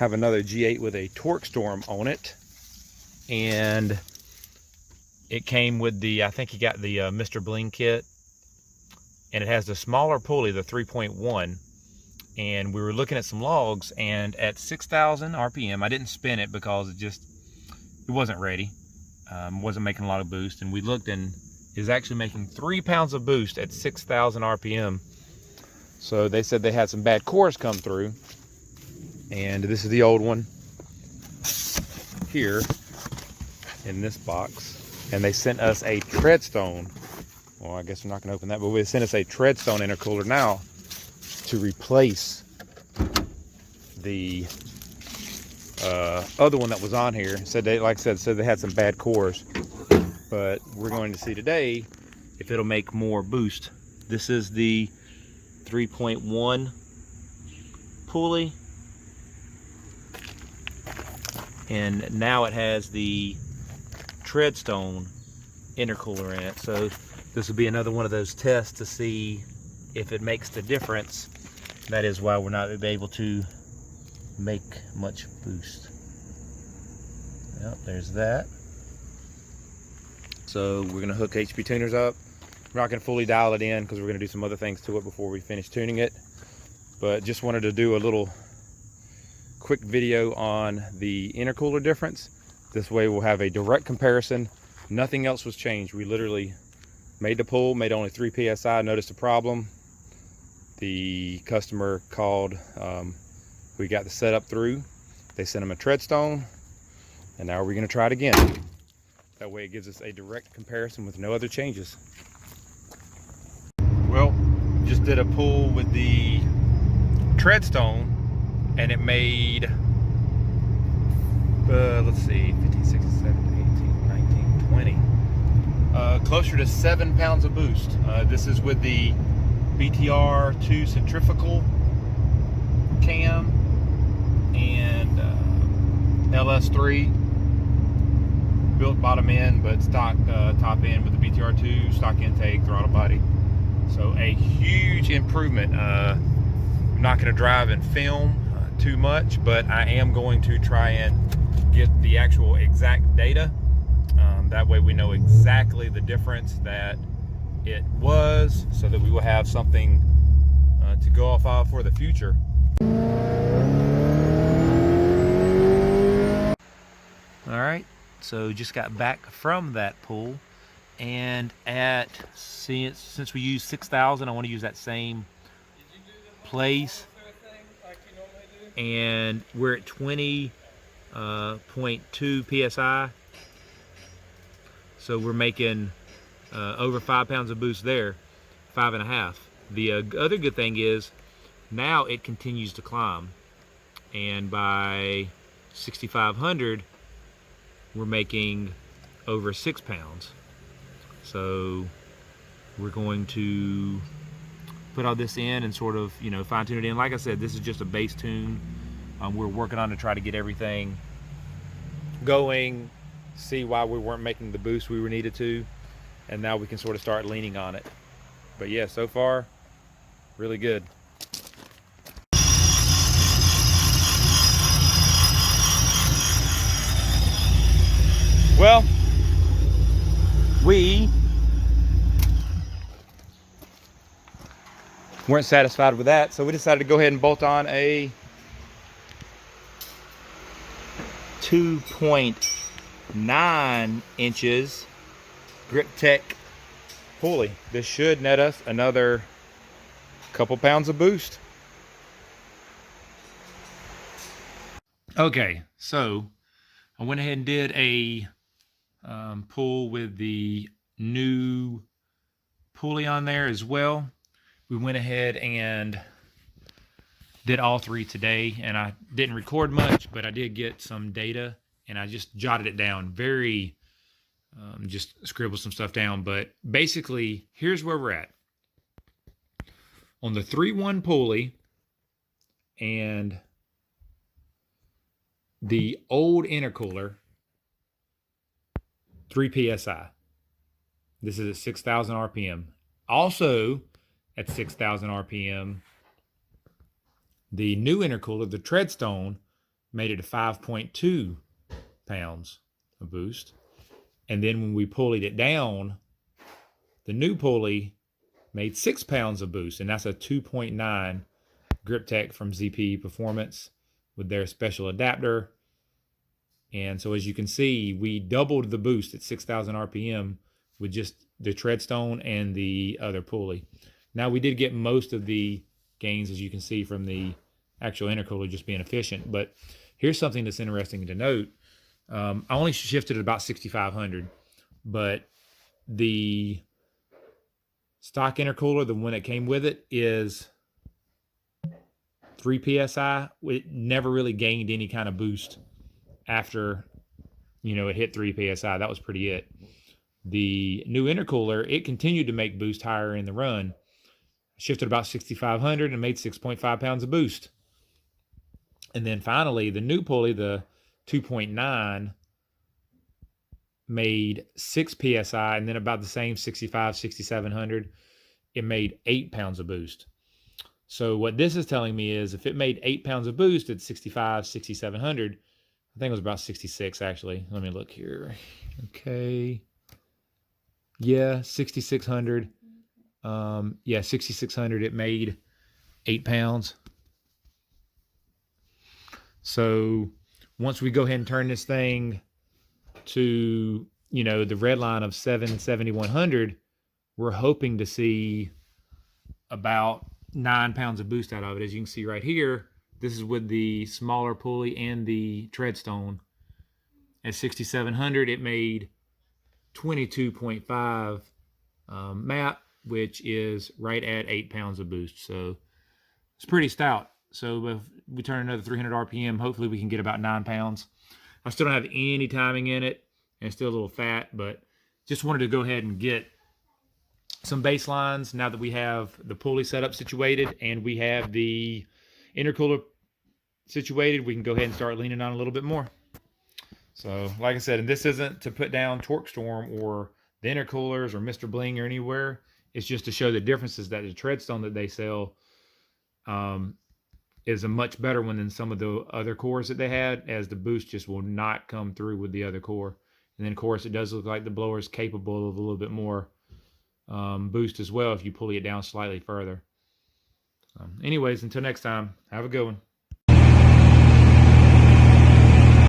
have another G8 with a Tourquestorm on it, and it came with the, I think he got the Mr. Bling kit, and it has the smaller pulley, the 3.1. And we were looking at some logs, and at 6,000 RPM, I didn't spin it because it wasn't ready. Wasn't making a lot of boost, and we looked, and is actually making 3 pounds of boost at 6,000 RPM. So they said they had some bad cores come through, and this is the old one here in this box, and they sent us a Treadstone. Well, I guess we're not going to open that, but they sent us a Treadstone intercooler now to replace the other one that was on here. Said they, like I said, they had some bad cores, but we're going to see today if it'll make more boost. This is the 3.1 pulley, and now it has the Treadstone intercooler in it. So this will be another one of those tests to see if it makes the difference. That is why we're not able to make much boost. Yep, there's that. So we're gonna hook HP tuners up. We're not gonna fully dial it in because we're gonna do some other things to it before we finish tuning it. But just wanted to do a little quick video on the intercooler difference. This way we'll have a direct comparison. Nothing else was changed. We literally made the pull, made only 3 PSI, noticed a problem. The customer called, we got the setup through. They sent him a Treadstone, and now we're gonna try it again. That way it gives us a direct comparison with no other changes. Well, just did a pull with the Treadstone, and it made, let's see, 15, 16, 17, 18, 19, 20. Closer to 7 pounds of boost. This is with the BTR2 centrifugal cam and LS3 built bottom end, but stock top end with the BTR2 stock intake, throttle body. So a huge improvement. I'm not going to drive and film too much, but I am going to try and get the actual exact data. That way we know exactly the difference that it was, so that we will have something to go off of for the future. All right, so just got back from that pull, and since we use 6,000, I want to use that same place, and we're at 20.2 PSI, so we're making over 5 pounds of boost there, 5.5. The other good thing is now it continues to climb, and by 6,500 we're making over 6 pounds. So we're going to put all this in and sort of, fine tune it in. Like I said, this is just a base tune. We're working on to try to get everything going, see why we weren't making the boost we were needed to, and now we can sort of start leaning on it. But yeah, so far, really good. Well, we weren't satisfied with that, so we decided to go ahead and bolt on a 2.9 inches Grip Tech pulley. This should net us another couple pounds of boost. Okay, so I went ahead and did a pull with the new pulley on there as well. We went ahead and did all 3 today, and I didn't record much, but I did get some data, and I just jotted it down. Just scribbled some stuff down, but basically here's where we're at. On the 3.1 pulley and the old intercooler, 3 PSI. This is at 6,000 RPM. Also at 6,000 RPM, the new intercooler, the Treadstone, made it a 5.2 pounds of boost. And then when we pulleyed it down, the new pulley made 6 pounds of boost, and that's a 2.9 grip tech from ZP Performance with their special adapter. And so as you can see, we doubled the boost at 6,000 RPM with just the Treadstone and the other pulley. Now we did get most of the gains, as you can see, from the actual intercooler just being efficient. But here's something that's interesting to note. I only shifted at about 6,500, but the stock intercooler, the one that came with it, is 3 PSI. It never really gained any kind of boost after, it hit 3 PSI. That was pretty it. The new intercooler, it continued to make boost higher in the run. Shifted about 6,500 and made 6.5 pounds of boost. And then finally, the new pulley, the 2.9, made 6 PSI, and then about the same 6,500, 6,700, it made 8 pounds of boost. So what this is telling me is if it made 8 pounds of boost at 6,500, 6,700, I think it was about 66 actually. Let me look here. Okay. Yeah, 6,600. 6,600, it made 8 pounds. So once we go ahead and turn this thing to, the red line of 7,100, we're hoping to see about 9 pounds of boost out of it. As you can see right here, this is with the smaller pulley and the Treadstone. At 6,700, it made 22.5 MAP, which is right at 8 pounds of boost. So it's pretty stout. So if we turn another 300 RPM, hopefully we can get about 9 pounds. I still don't have any timing in it, and it's still a little fat, but just wanted to go ahead and get some baselines now that we have the pulley setup situated and we have the intercooler situated. We can go ahead and start leaning on a little bit more. So like I said, and this isn't to put down Tourquestorm or the intercoolers or Mr. Bling or anywhere. It's just to show the differences that the Treadstone that they sell is a much better one than some of the other cores that they had, as the boost just will not come through with the other core. And then of course it does look like the blower is capable of a little bit more boost as well if you pulley it down slightly further. Anyways, until next time, have a good one.